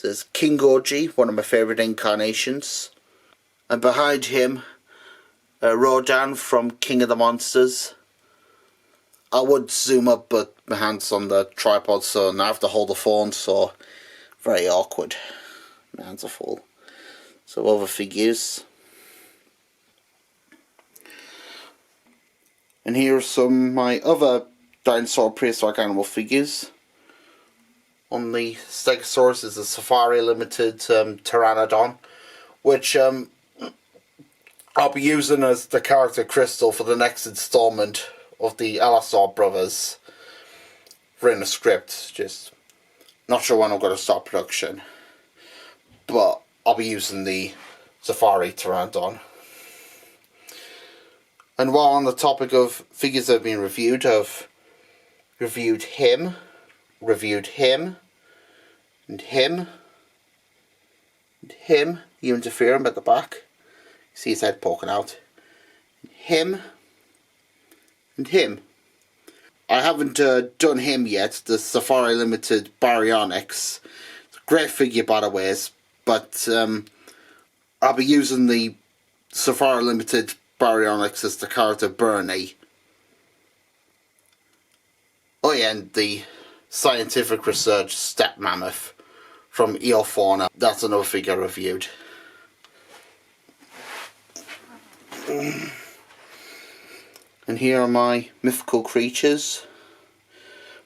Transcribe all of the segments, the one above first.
There's King Goji, one of my favourite incarnations. And behind him, Rodan from King of the Monsters. I would zoom up, but my hand's on the tripod, so now I have to hold the phone, so very awkward. My hands are full. So other figures. And here are some of my other dinosaur prehistoric animal figures. On the Stegosaurus is a Safari Limited Pteranodon, which I'll be using as the character crystal for the next installment of the Allosaur brothers. Written a script, just not sure when I'm going to start production. But I'll be using the Safari Pteranodon. And while on the topic of figures that have been reviewed, I've reviewed him, and him, you interfere him at the back. See his head poking out. Him, and him. I haven't done him yet, the Safari Limited Baryonyx. It's a great figure by the ways, but I'll be using the Safari Limited Baryonyx as the character Bernie. Oh yeah, and the scientific research step mammoth from Eofauna. That's another figure I reviewed. And here are my mythical creatures.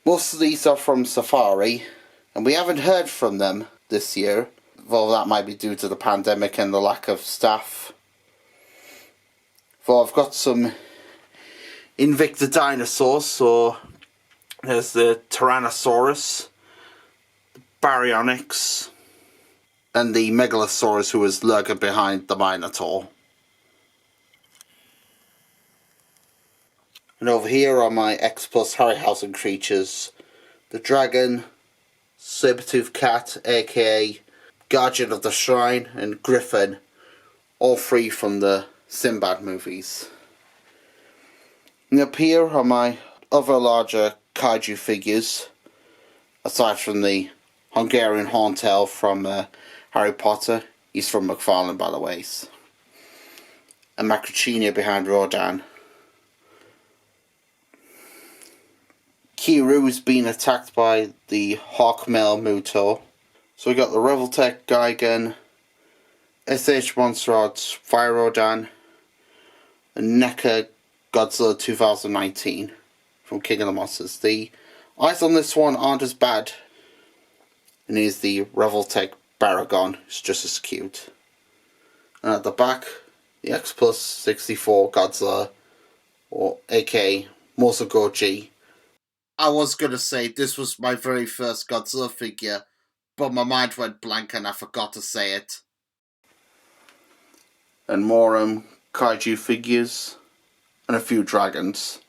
Most of these are from Safari, and we haven't heard from them this year, though that might be due to the pandemic and the lack of staff. Well, I've got some Invicta dinosaurs, so there's the Tyrannosaurus, the Baryonyx, and the Megalosaurus who is lurking behind the Minotaur. And over here are my X Plus Harryhausen creatures. The Dragon, Sabertooth Cat, aka Guardian of the Shrine, and Griffin, all three from the Sinbad movies. And up here are my other larger Kaiju figures, aside from the Hungarian Horntail from Harry Potter. He's from Mcfarlane, by the way. And Macrauchenia behind Rodan. Kiru's been attacked by the Hawkmale Muto. So we got the Revoltech Gigan, SH Monsterods Fire Rodan, and NECA Godzilla 2019 from King of the Monsters. The eyes on this one aren't as bad. And here's the Revoltech Baragon, it's just as cute. And at the back, the X Plus 64 Godzilla, or aka Mosagoji. I was going to say this was my very first Godzilla figure, but my mind went blank and I forgot to say it. And more Kaiju figures, and a few dragons.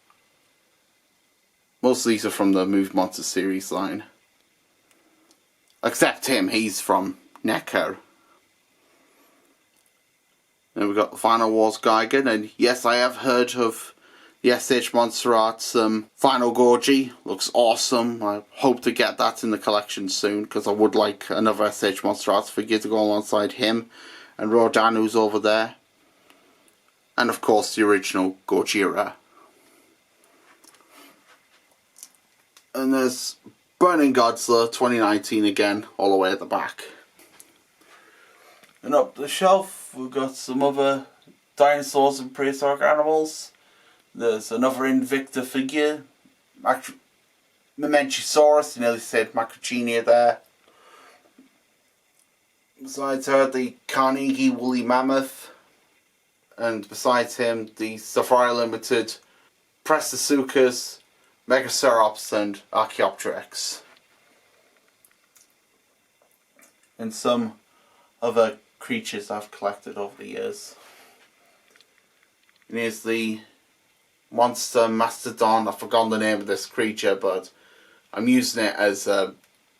Most of these are from the Movie Monsters series line. Except him, he's from NECA. Then we've got the Final Wars Gigan, and yes, I have heard of the SH Monster Arts Final Gorgie. Looks awesome. I hope to get that in the collection soon, because I would like another SH Monster Arts figure to go alongside him and Rodan, who's over there. And of course the original Gojira. And there's Burning Godzilla 2019 again, all the way at the back. And up the shelf we've got some other dinosaurs and prehistoric animals. There's another Invicta figure, Mementosaurus, I nearly said Macrauchenia there. Besides her, the Carnegie Woolly Mammoth. And besides him, the Safari Limited Prehistoricus, Megacerops and Archaeopteryx. And some other creatures I've collected over the years. And here's the monster Mastodon. I've forgotten the name of this creature, but I'm using it as a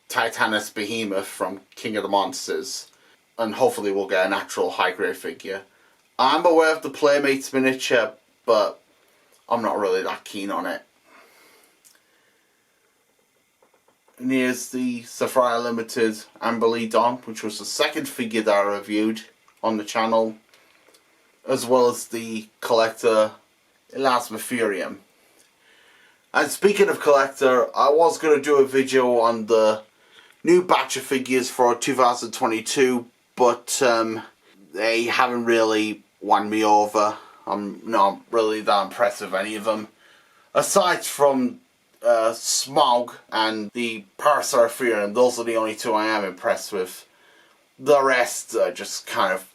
Titanus Behemoth from King of the Monsters. And hopefully we'll get an actual high-grade figure. I'm aware of the Playmates miniature, but I'm not really that keen on it. And here's the Sapphire Limited Mcfarlane, which was the second figure that I reviewed on the channel, as well as the collector Mcfarlane. And speaking of collector, I was going to do a video on the new batch of figures for 2022, but they haven't really won me over. I'm not really that impressed with any of them. Aside from Smog and the Prehistoric Animals, those are the only two I am impressed with. The rest are just kind of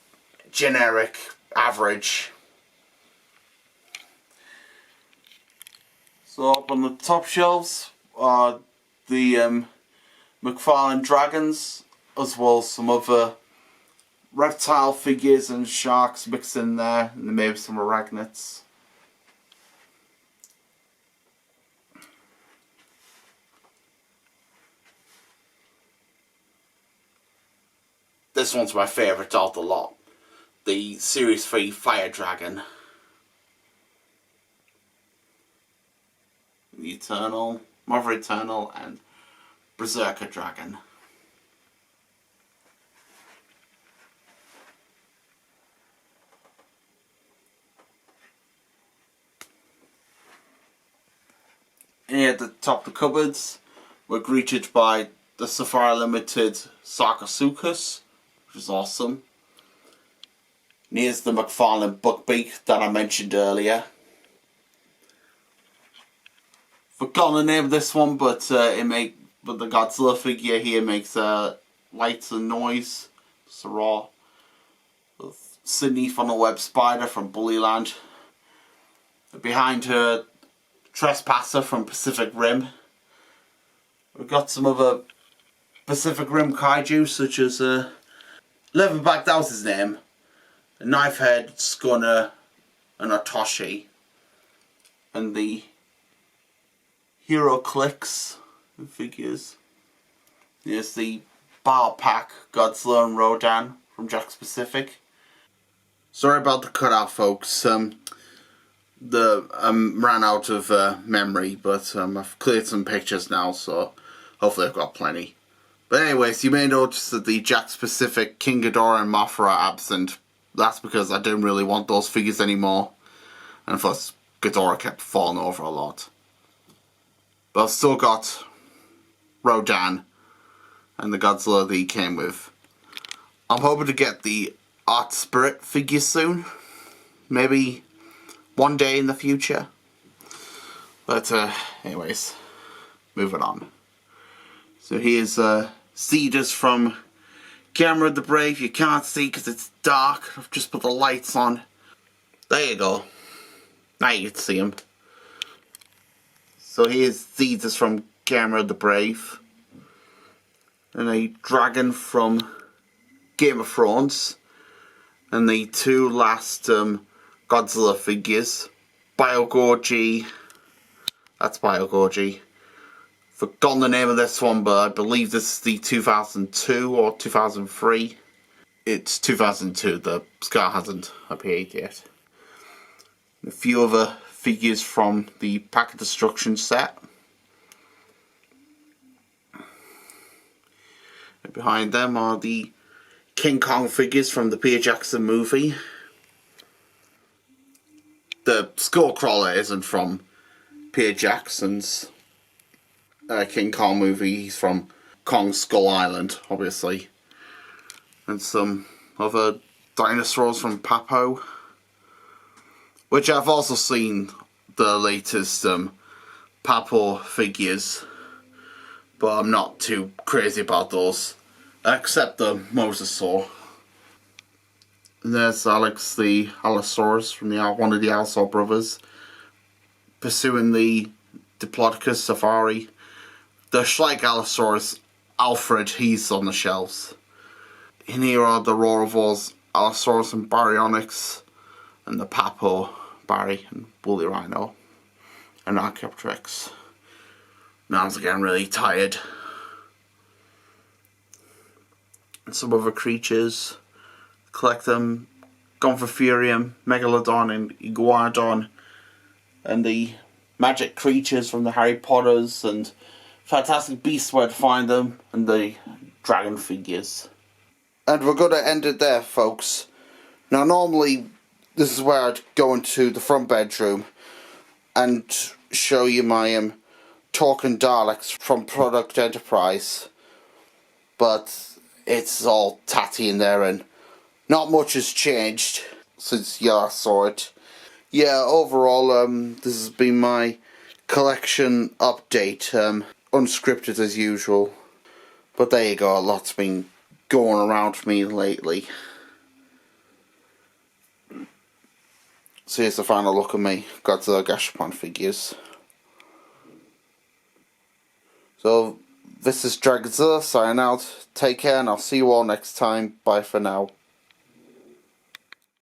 generic, average. So up on the top shelves are the Mcfarlane Dragons, as well as some other reptile figures and sharks mixed in there, and maybe some arachnids. This one's my favourite out of the lot. The Series 3 Fire Dragon. The Eternal, Mother Eternal, and Berserker Dragon. And here at the top of the cupboards, we're greeted by the Sapphire Limited Sarcosuchus, which is awesome. And here's the Mcfarlane Buckbeak that I mentioned earlier. Forgotten the name of this one, but the Godzilla figure here makes lights and noise. It's a raw. Sydney Funnel Web Spider from Bullyland. Behind her, Trespasser from Pacific Rim. We've got some other Pacific Rim kaiju, such as Leatherback, that was his name. A Knifehead, Scunner, and Otoshi. And the Hero Clicks figures. Here's the Battle Pack Godzilla and Rodan from Jakks Pacific. Sorry about the cutout, folks. Ran out of memory, but I've cleared some pictures now, so hopefully I've got plenty. But anyways, you may notice that the Jakks Pacific King Ghidorah and Mothra are absent. That's because I didn't really want those figures anymore, and plus Ghidorah kept falling over a lot. But I've still got Rodan and the Godzilla that he came with. I'm hoping to get the Art Spirit figures soon. Maybe one day in the future. But anyways, moving on. So here's Cedars from Camera of the Brave. You can't see because it's dark. I've just put the lights on. There you go. Now you can see him. So here's Cedars from Camera of the Brave. And a dragon from Game of Thrones. And the two last Godzilla figures. Biogorgy. That's Biogorgy. Forgotten the name of this one, but I believe this is the 2002 or 2003. It's 2002, the scar hasn't appeared yet. A few other figures from the Pack of Destruction set. And behind them are the King Kong figures from the Peter Jackson movie. The Skullcrawler isn't from Peter Jackson's King Kong movie. He's from Kong Skull Island, obviously. And some other dinosaurs from Papo, which I've also seen the latest Papo figures, but I'm not too crazy about those, except the Mosasaur. And there's Alex the Allosaurus from one of the Allosaur brothers, pursuing the Diplodocus Safari. The Schleich Allosaurus, Alfred, he's on the shelves. And here are the Rorovores, Allosaurus and Baryonyx, and the Papo, Barry, and Woolly Rhino, and Archaeopteryx. Now I'm getting really tired. And some other creatures. Collect them. Gonfiferium, Megalodon, and Iguanodon. And the magic creatures from the Harry Potters and Fantastic Beasts where to find them, and the dragon figures. And we're going to end it there, folks. Now, normally, this is where I'd go into the front bedroom and show you my talking Daleks from Product Enterprise. But it's all tatty in there, and not much has changed since you last saw it. Yeah, overall, this has been my collection update. Unscripted as usual. But there you go, a lot's been going around for me lately. So here's the final look at me Godzilla Gashapon figures. So this is Dragzilla signing out. Take care and I'll see you all next time. Bye for now.